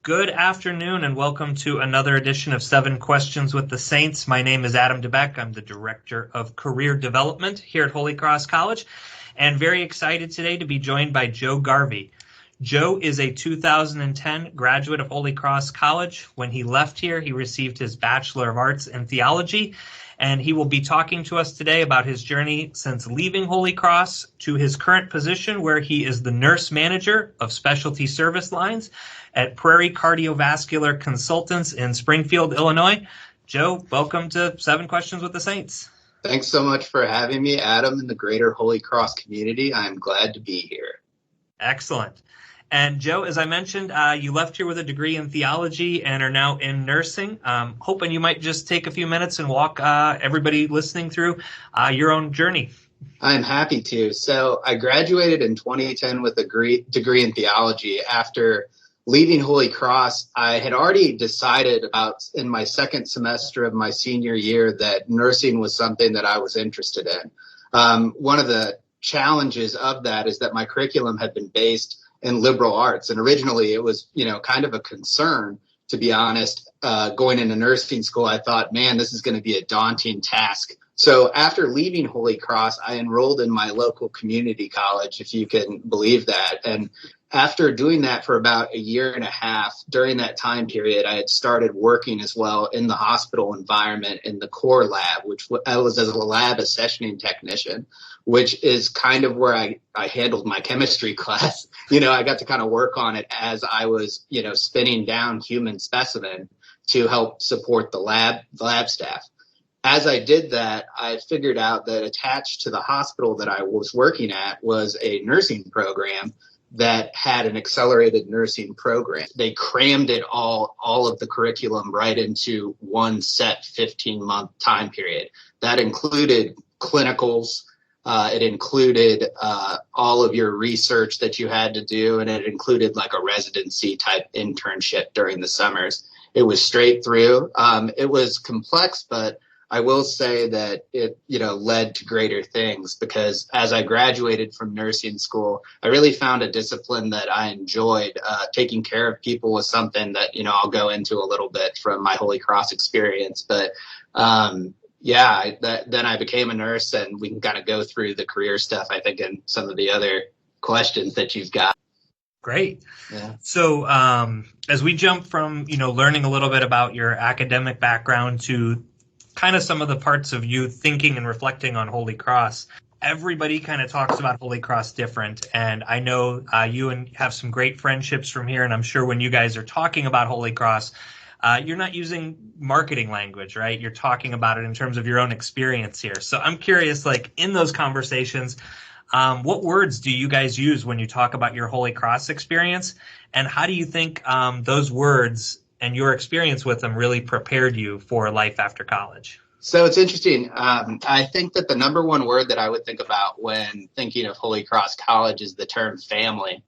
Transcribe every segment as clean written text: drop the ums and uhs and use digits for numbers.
Good afternoon and welcome to another edition of 7 Questions with the Saints. My name is Adam DeBeck. I'm the Director of Career Development here at Holy Cross College and very excited today to be joined by Joe Garvey. Joe is a 2010 graduate of Holy Cross College. When he left here, he received his Bachelor of Arts in Theology, and he will be talking to us today about his journey since leaving Holy Cross to his current position where he is the Nurse Manager of Specialty Service Lines at Prairie Cardiovascular Consultants in Springfield, Illinois. Joe, welcome to 7 Questions with the Saints. Thanks so much for having me, Adam, in the greater Holy Cross community. I'm glad to be here. Excellent. And Joe, as I mentioned, you left here with a degree in theology and are now in nursing. Hoping you might just take a few minutes and walk everybody listening through your own journey. I'm happy to. So I graduated in 2010 with a degree in theology. After leaving Holy Cross, I had already decided in my second semester of my senior year that nursing was something that I was interested in. One of the challenges of that is that my curriculum had been based in liberal arts. And originally it was, kind of a concern, to be honest. Going into nursing school, I thought, man, this is going to be a daunting task. So after leaving Holy Cross, I enrolled in my local community college, if you can believe that. And after doing that for about a year and a half, during that time period, I had started working as well in the hospital environment in the core lab, which I was as a lab accessioning technician, which is kind of where I handled my chemistry class. I got to kind of work on it as I was, spinning down human specimen to help support the lab staff. As I did that, I figured out that attached to the hospital that I was working at was a nursing program that had an accelerated nursing program. They crammed it all of the curriculum right into one set 15-month time period. That included clinicals. It included all of your research that you had to do, and it included like a residency type internship during the summers. It was straight through. It was complex, but I will say that it, led to greater things, because as I graduated from nursing school, I really found a discipline that I enjoyed. Taking care of people was something that, I'll go into a little bit from my Holy Cross experience. But then I became a nurse, and we can kind of go through the career stuff, I think, and some of the other questions that you've got. Great. Yeah. So as we jump from, learning a little bit about your academic background to kind of some of the parts of you thinking and reflecting on Holy Cross, everybody kind of talks about Holy Cross different. And I know you have some great friendships from here. And I'm sure when you guys are talking about Holy Cross, you're not using marketing language, right? You're talking about it in terms of your own experience here. So I'm curious, in those conversations, what words do you guys use when you talk about your Holy Cross experience? And how do you think those words and your experience with them really prepared you for life after college? So it's interesting. I think that the number one word that I would think about when thinking of Holy Cross College is the term family.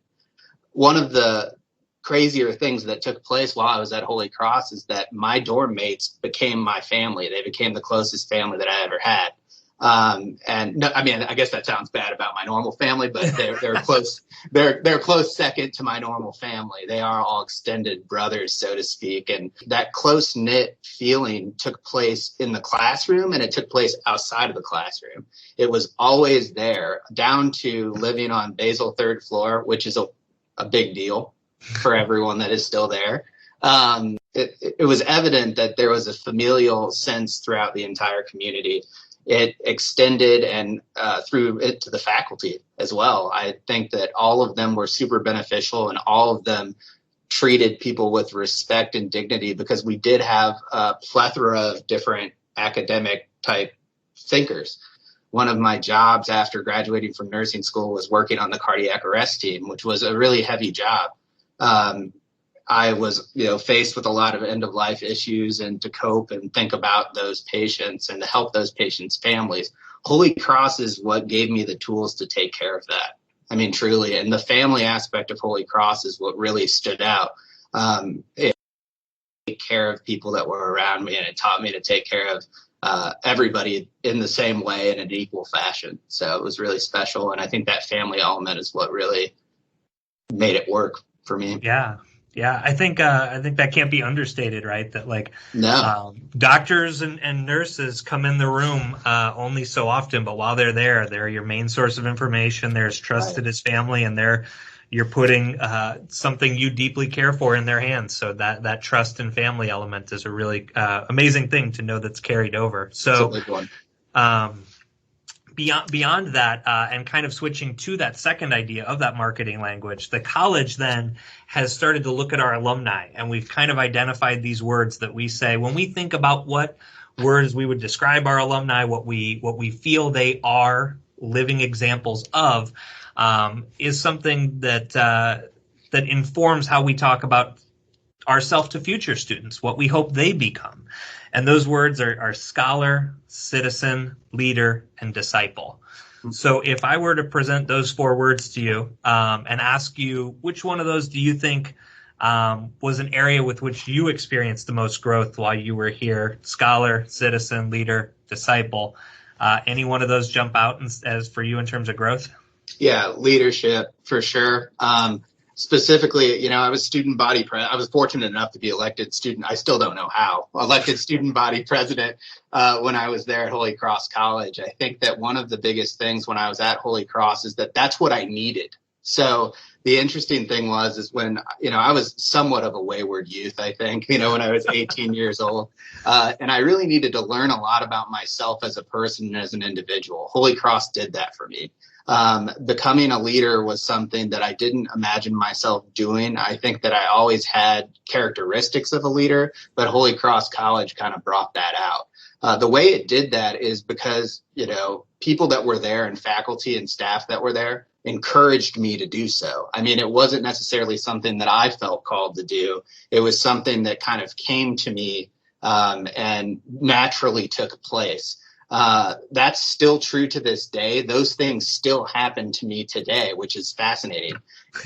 One of the crazier things that took place while I was at Holy Cross is that my dorm mates became my family. They became the closest family that I ever had. And no, I guess that sounds bad about my normal family, but they're close. They're close second to my normal family. They are all extended brothers, so to speak. And that close knit feeling took place in the classroom, and it took place outside of the classroom. It was always there, down to living on Basel 3rd floor, which is a big deal for everyone that is still there. It was evident that there was a familial sense throughout the entire community. It extended and through it to the faculty as well. I think that all of them were super beneficial, and all of them treated people with respect and dignity, because we did have a plethora of different academic type thinkers. One of my jobs after graduating from nursing school was working on the cardiac arrest team, which was a really heavy job. I was, faced with a lot of end-of-life issues, and to cope and think about those patients and to help those patients' families. Holy Cross is what gave me the tools to take care of that. Truly. And the family aspect of Holy Cross is what really stood out. It took care of people that were around me, and it taught me to take care of everybody in the same way in an equal fashion. So it was really special. And I think that family element is what really made it work for me. Yeah. Yeah, I think that can't be understated, right? That like No. doctors and nurses come in the room only so often, but while they're there, they're your main source of information. They're as Right. trusted as family, and you're putting something you deeply care for in their hands. So that trust and family element is a really amazing thing to know that's carried over. It's a So big one. um, beyond that, and kind of switching to that second idea of that marketing language, the college then has started to look at our alumni, and we've kind of identified these words that we say when we think about what words we would describe our alumni, what we feel they are living examples of, is something that informs how we talk about ourselves to future students, what we hope they become. And those words are scholar, citizen, leader, and disciple. So if I were to present those four words to you and ask you which one of those do you think was an area with which you experienced the most growth while you were here, scholar, citizen, leader, disciple, any one of those jump out as for you in terms of growth? Yeah, leadership for sure. Specifically, I was student body president. I was fortunate enough to be elected student. I still don't know how elected student body president when I was there at Holy Cross College. I think that one of the biggest things when I was at Holy Cross is that that's what I needed. So the interesting thing is when, I was somewhat of a wayward youth, I think, when I was 18 years old, and I really needed to learn a lot about myself as a person and as an individual. Holy Cross did that for me. Becoming a leader was something that I didn't imagine myself doing. I think that I always had characteristics of a leader, but Holy Cross College kind of brought that out. The way it did that is because, people that were there and faculty and staff that were there encouraged me to do so. I mean, it wasn't necessarily something that I felt called to do. It was something that kind of came to me and naturally took place. That's still true to this day. Those things still happen to me today, which is fascinating.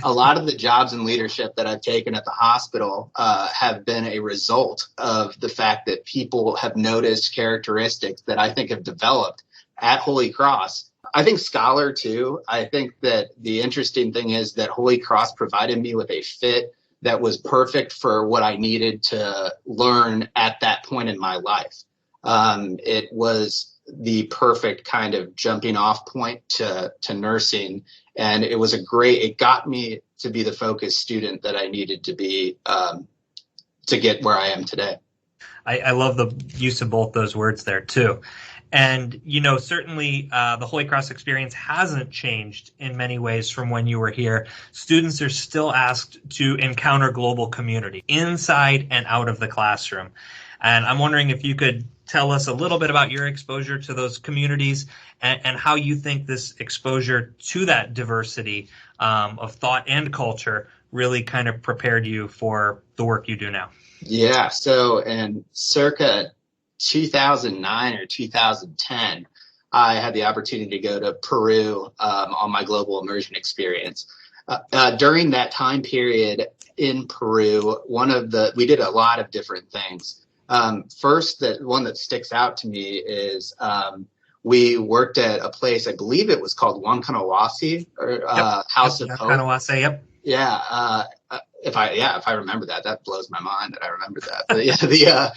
A lot of the jobs in leadership that I've taken at the hospital have been a result of the fact that people have noticed characteristics that I think have developed at Holy Cross. I think scholar too. I think that the interesting thing is that Holy Cross provided me with a fit that was perfect for what I needed to learn at that point in my life. It was the perfect kind of jumping off point to nursing. And it got me to be the focused student that I needed to be to get where I am today. I love the use of both those words there too. And, certainly the Holy Cross experience hasn't changed in many ways from when you were here. Students are still asked to encounter global community inside and out of the classroom. And I'm wondering if you could tell us a little bit about your exposure to those communities and how you think this exposure to that diversity of thought and culture really kind of prepared you for the work you do now. Yeah. So in circa 2009 or 2010, I had the opportunity to go to Peru on my global immersion experience. During that time period in Peru, we did a lot of different things. First, the one that sticks out to me is we worked at a place, I believe it was called Wankanawasi or House of Hope. Wankanawasi, yep. Yeah. If I remember that blows my mind that I remember that. But yeah,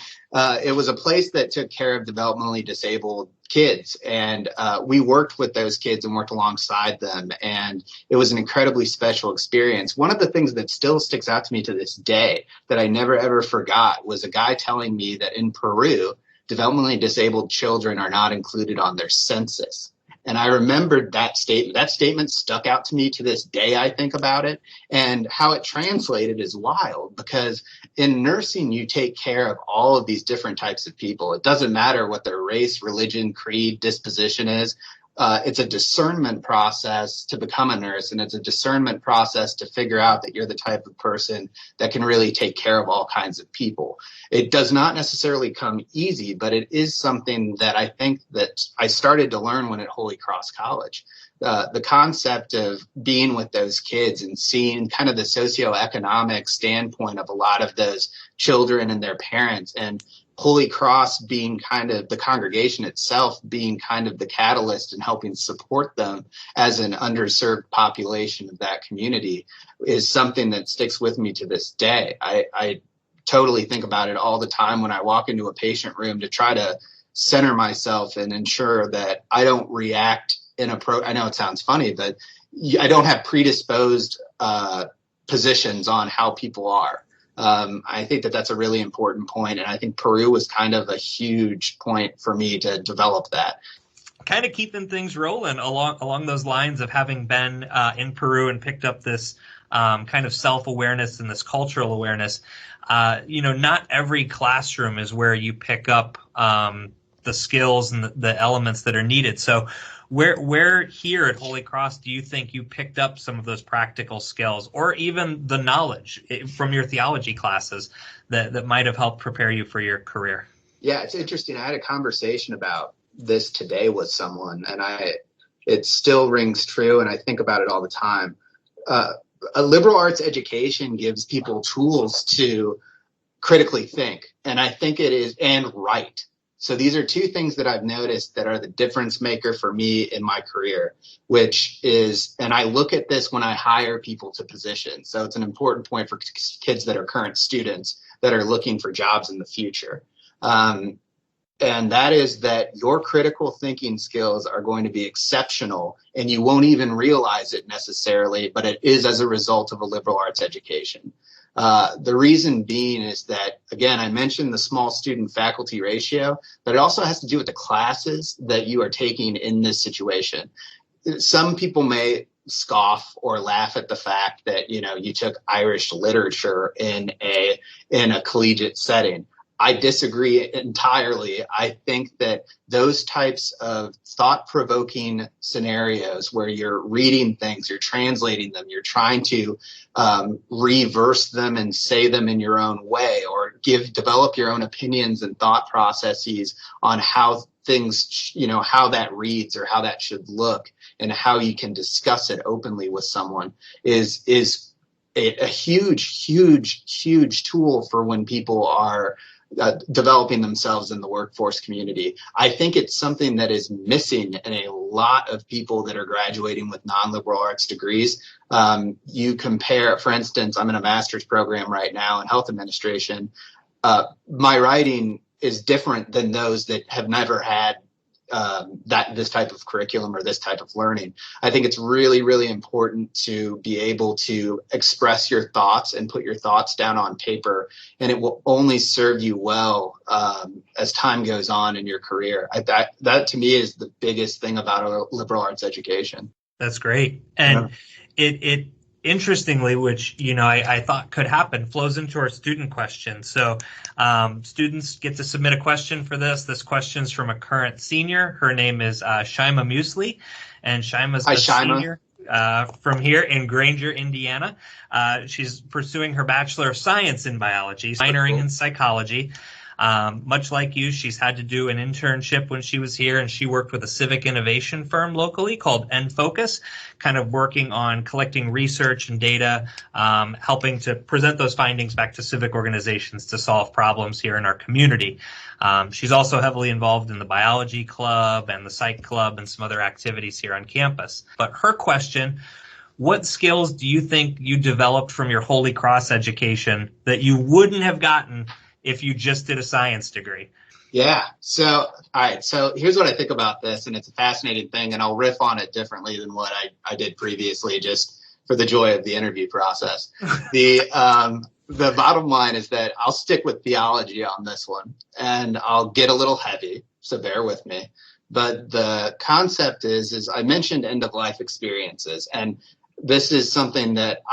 it was a place that took care of developmentally disabled kids, and we worked with those kids and worked alongside them, and it was an incredibly special experience. One of the things that still sticks out to me to this day that I never ever forgot was a guy telling me that in Peru, developmentally disabled children are not included on their census. And I remembered that statement. That statement stuck out to me to this day. I think about it, and how it translated is wild, because in nursing, you take care of all of these different types of people. It doesn't matter what their race, religion, creed, disposition is. It's a discernment process to become a nurse, and it's a discernment process to figure out that you're the type of person that can really take care of all kinds of people. It does not necessarily come easy, but it is something that I think that I started to learn when at Holy Cross College. The concept of being with those kids and seeing kind of the socioeconomic standpoint of a lot of those children and their parents, and Holy Cross being kind of the congregation itself being kind of the catalyst and helping support them as an underserved population of that community is something that sticks with me to this day. I totally think about it all the time when I walk into a patient room to try to center myself and ensure that I don't react I know it sounds funny, but I don't have predisposed positions on how people are. I think that that's a really important point, and I think Peru was kind of a huge point for me to develop that. Kind of keeping things rolling along those lines of having been in Peru and picked up this kind of self-awareness and this cultural awareness. Not every classroom is where you pick up the skills and the elements that are needed. So where here at Holy Cross do you think you picked up some of those practical skills or even the knowledge from your theology classes that might have helped prepare you for your career? Yeah, it's interesting. I had a conversation about this today with someone, and it still rings true, and I think about it all the time. A liberal arts education gives people tools to critically think, and I think it is, and write. So these are two things that I've noticed that are the difference maker for me in my career, which is, and I look at this when I hire people to positions. So it's an important point for kids that are current students that are looking for jobs in the future. And that is that your critical thinking skills are going to be exceptional, and you won't even realize it necessarily, but it is as a result of a liberal arts education. The reason being is that, again, I mentioned the small student faculty ratio, but it also has to do with the classes that you are taking in this situation. Some people may scoff or laugh at the fact that, you took Irish literature in a collegiate setting. I disagree entirely. I think that those types of thought-provoking scenarios where you're reading things, you're translating them, you're trying to reverse them and say them in your own way, or develop your own opinions and thought processes on how things, how that reads or how that should look and how you can discuss it openly with someone is a huge tool for when people are developing themselves in the workforce community. I think it's something that is missing in a lot of people that are graduating with non-liberal arts degrees. You compare, for instance, I'm in a master's program right now in health administration. My writing is different than those that have never had this type of curriculum or this type of learning. I think it's really, really important to be able to express your thoughts and put your thoughts down on paper, and it will only serve you well as time goes on in your career. That to me is the biggest thing about a liberal arts education. That's great. And it interestingly, which, I thought could happen, flows into our student question. So students get to submit a question for this. This question's from a current senior. Her name is Shima Muesli, and Shima's a senior from here in Granger, Indiana. She's pursuing her Bachelor of Science in Biology, minoring in psychology. Much like you, she's had to do an internship when she was here, and she worked with a civic innovation firm locally called Focus, kind of working on collecting research and data, helping to present those findings back to civic organizations to solve problems here in our community. She's also heavily involved in the biology club and the psych club and some other activities here on campus. But her question: what skills do you think you developed from your Holy Cross education that you wouldn't have gotten if you just did a science degree? Yeah. So, all right. So here's what I think about this, and it's a fascinating thing, and I'll riff on it differently than what I did previously, just for the joy of the interview process. The bottom line is that I'll stick with theology on this one, and I'll get a little heavy, so bear with me. But the concept is I mentioned end-of-life experiences, and this is something that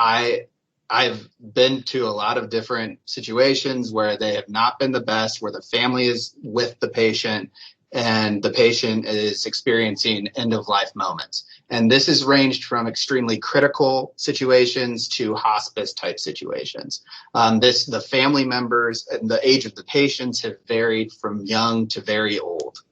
I've been to a lot of different situations where they have not been the best, where the family is with the patient and the patient is experiencing end-of-life moments. And this has ranged from extremely critical situations to hospice-type situations. The family members and the age of the patients have varied from young to very old.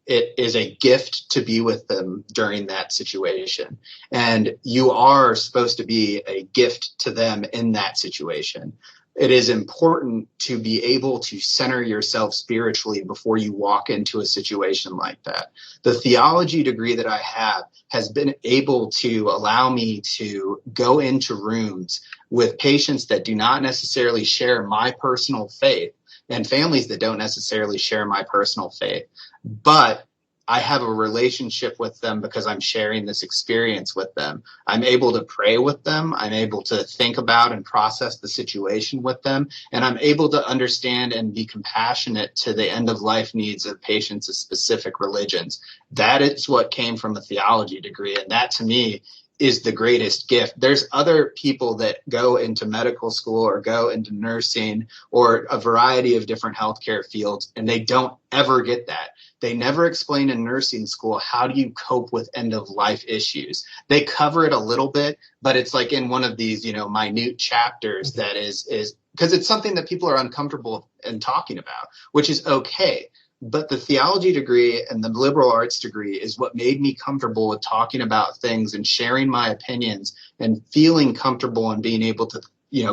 It is a gift to be with them during that situation. And you are supposed to be a gift to them in that situation. it is important to be able to center yourself spiritually before you walk into a situation like that. The theology degree that I have has been able to allow me to go into rooms with patients that do not necessarily share my personal faith and families that don't necessarily share my personal faith, but I have a relationship with them because I'm sharing this experience with them. I'm able to pray with them. I'm able to think about and process the situation with them. And I'm able to understand and be compassionate to the end of life needs of patients of specific religions. That is what came from a theology degree. And that to me is the greatest gift. There's other people that go into medical school or go into nursing or a variety of different healthcare fields, and they don't ever get that. They never explain in nursing school, how do you cope with end of life issues? They cover it a little bit, but it's like in one of these, minute chapters that is because it's something that people are uncomfortable in talking about, which is okay. But the theology degree and the liberal arts degree is what made me comfortable with talking about things and sharing my opinions and feeling comfortable and being able to,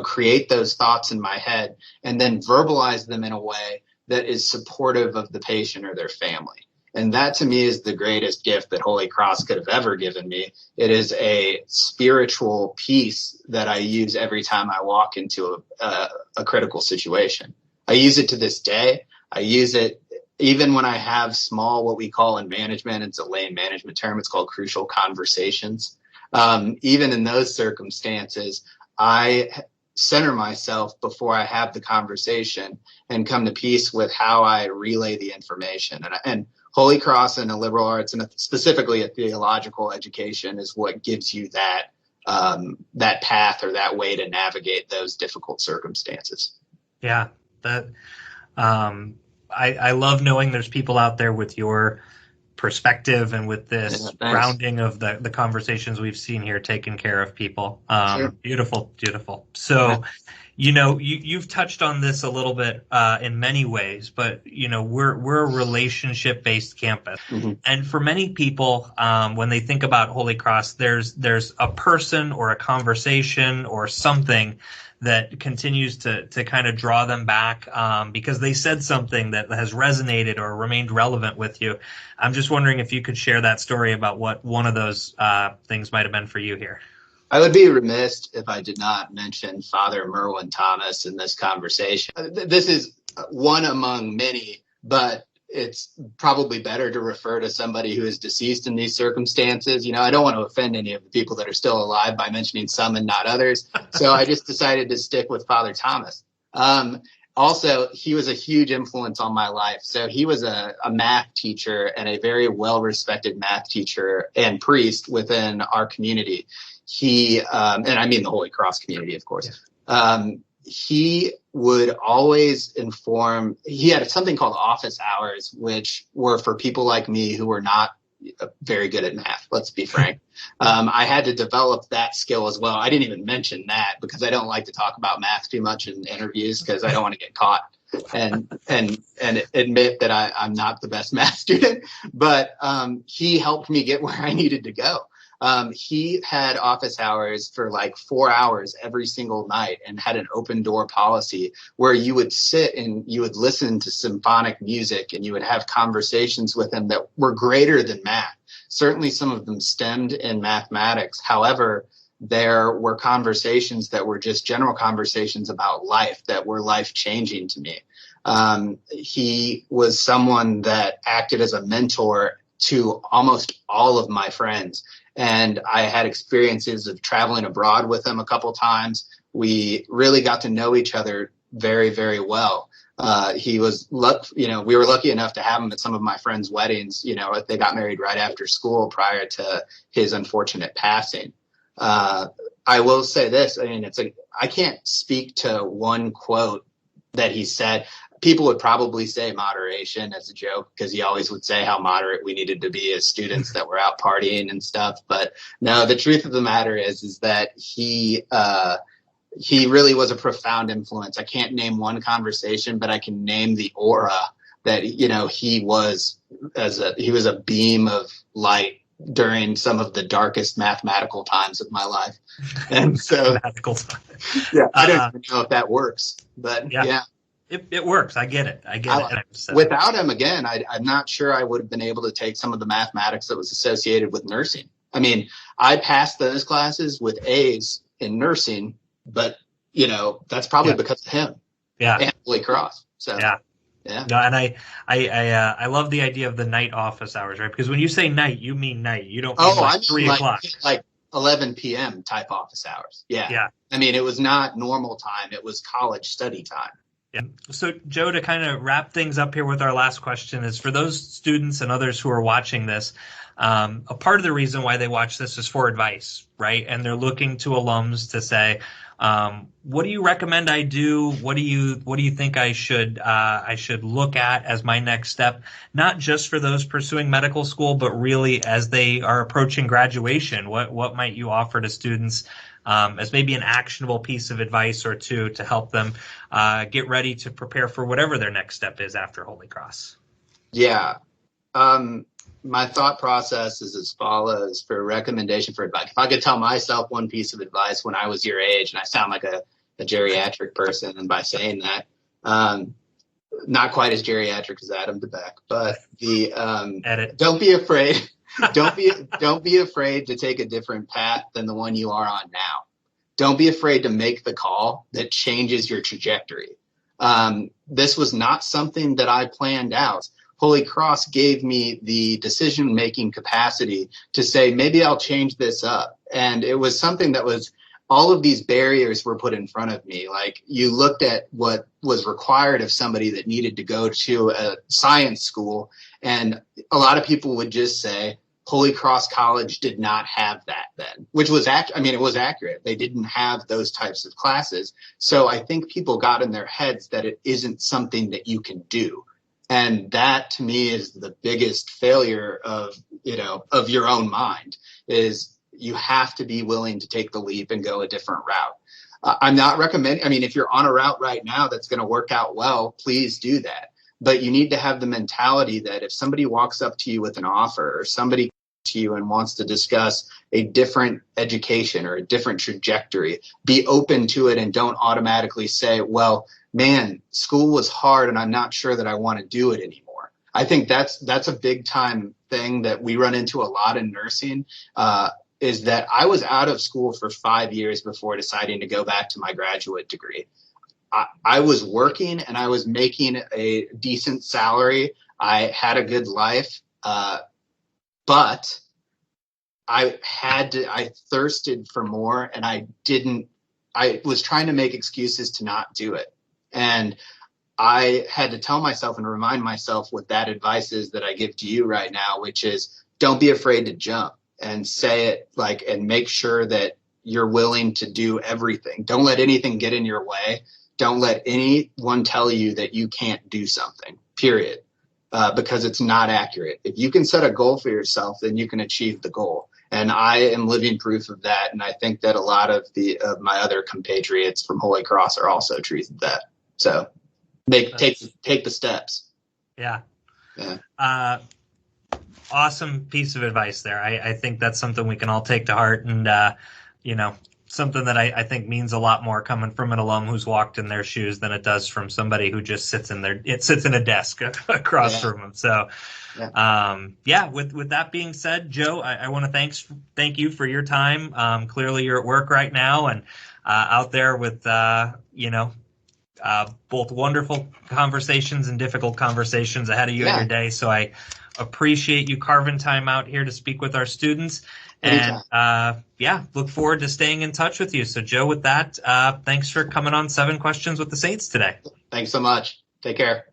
create those thoughts in my head and then verbalize them in a way that is supportive of the patient or their family. And that to me is the greatest gift that Holy Cross could have ever given me. It is a spiritual piece that I use every time I walk into a critical situation. I use it to this day. I use it even when I have small, what we call in management, it's a lay management term, it's called crucial conversations. Even in those circumstances, I center myself before I have the conversation and come to peace with how I relay the information. And Holy Cross and a liberal arts, and specifically a theological education, is what gives you that path or that way to navigate those difficult circumstances. Yeah, that I love knowing there's people out there with your perspective and with this grounding of the conversations we've seen here, taking care of people. Sure. Beautiful. So, you've touched on this a little bit in many ways, but we're a relationship-based campus, mm-hmm. and for many people, when they think about Holy Cross, there's a person or a conversation or something that continues to kind of draw them back because they said something that has resonated or remained relevant with you. I'm just wondering if you could share that story about what one of those things might have been for you here. I would be remiss if I did not mention Father Merwin Thomas in this conversation. This is one among many, but it's probably better to refer to somebody who is deceased in these circumstances. I don't want to offend any of the people that are still alive by mentioning some and not others. So I just decided to stick with Father Thomas. Also, he was a huge influence on my life. So he was a math teacher and a very well-respected math teacher and priest within our community. He, and I mean the Holy Cross community, of course. He would always inform. He had something called office hours, which were for people like me who were not very good at math. Let's be frank. I had to develop that skill as well. I didn't even mention that because I don't like to talk about math too much in interviews because I don't want to get caught and admit that I'm not the best math student. But he helped me get where I needed to go. He had office hours for like 4 hours every single night and had an open door policy where you would sit and you would listen to symphonic music and you would have conversations with him that were greater than math. Certainly some of them stemmed in mathematics. However, there were conversations that were just general conversations about life that were life-changing to me. He was someone that acted as a mentor to almost all of my friends. And I had experiences of traveling abroad with him a couple times. We really got to know each other very, very well. We were lucky enough to have him at some of my friends' weddings. They got married right after school prior to his unfortunate passing. I will say this. I can't speak to one quote that he said. People would probably say moderation as a joke because he always would say how moderate we needed to be as students that were out partying and stuff. But no, the truth of the matter is that he really was a profound influence. I can't name one conversation, but I can name the aura that, he was a beam of light during some of the darkest mathematical times of my life. And so, Mathematical time. yeah, I don't even know if that works, but yeah. It works. I get it. So. Without him, again, I'm not sure I would have been able to take some of the mathematics that was associated with nursing. I mean, I passed those classes with A's in nursing, but, that's probably because of him. Yeah. And Holy Cross. So, yeah. No, and I love the idea of the night office hours, right? Because when you say night, you mean night. You don't mean I mean 3 o'clock. Like 11 p.m. type office hours. Yeah. Yeah. I mean, it was not normal time. It was college study time. Yeah. So, Joe, to kind of wrap things up here with our last question is for those students and others who are watching this, a part of the reason why they watch this is for advice, right? And they're looking to alums to say, what do you recommend I do? What do you think I should look at as my next step? Not just for those pursuing medical school, but really as they are approaching graduation. What might you offer to students as maybe an actionable piece of advice or two to help them get ready to prepare for whatever their next step is after Holy Cross? Yeah. My thought process is as follows for a recommendation for advice. If I could tell myself one piece of advice when I was your age, and I sound like a geriatric person, and by saying that, not quite as geriatric as Adam DeBeck, but don't be afraid. Don't be afraid to take a different path than the one you are on now. Don't be afraid to make the call that changes your trajectory. This was not something that I planned out. Holy Cross gave me the decision-making capacity to say, maybe I'll change this up. And it was something that was, all of these barriers were put in front of me. Like, you looked at what was required of somebody that needed to go to a science school, and a lot of people would just say, Holy Cross College did not have that then, which was it was accurate. They didn't have those types of classes. So I think people got in their heads that it isn't something that you can do. And that, to me, is the biggest failure of your own mind, is you have to be willing to take the leap and go a different route. I'm not recommending, if you're on a route right now that's going to work out well, please do that. But you need to have the mentality that if somebody walks up to you with an offer, or somebody to you and wants to discuss a different education or a different trajectory, be open to it and don't automatically say, well, man, school was hard and I'm not sure that I want to do it anymore. I think that's a big time thing that we run into a lot in nursing, is that I was out of school for 5 years before deciding to go back to my graduate degree. I was working and I was making a decent salary. I had a good life, but I thirsted for more, and I was trying to make excuses to not do it. And I had to tell myself and remind myself what that advice is that I give to you right now, which is don't be afraid to jump and say it and make sure that you're willing to do everything. Don't let anything get in your way. Don't let anyone tell you that you can't do something, period, because it's not accurate. If you can set a goal for yourself, then you can achieve the goal. And I am living proof of that. And I think that a lot of my other compatriots from Holy Cross are also truth of that. So take the steps. Yeah. Awesome piece of advice there. I think that's something we can all take to heart, and something that I think means a lot more coming from an alum who's walked in their shoes than it does from somebody who just sits in a desk across from them. So with that being said, Joe, I want to thank you for your time. Clearly you're at work right now and out there with both wonderful conversations and difficult conversations ahead of you in your day. So I appreciate you carving time out here to speak with our students. And look forward to staying in touch with you. So, Joe, with that, thanks for coming on 7 Questions with the Saints today. Thanks so much. Take care.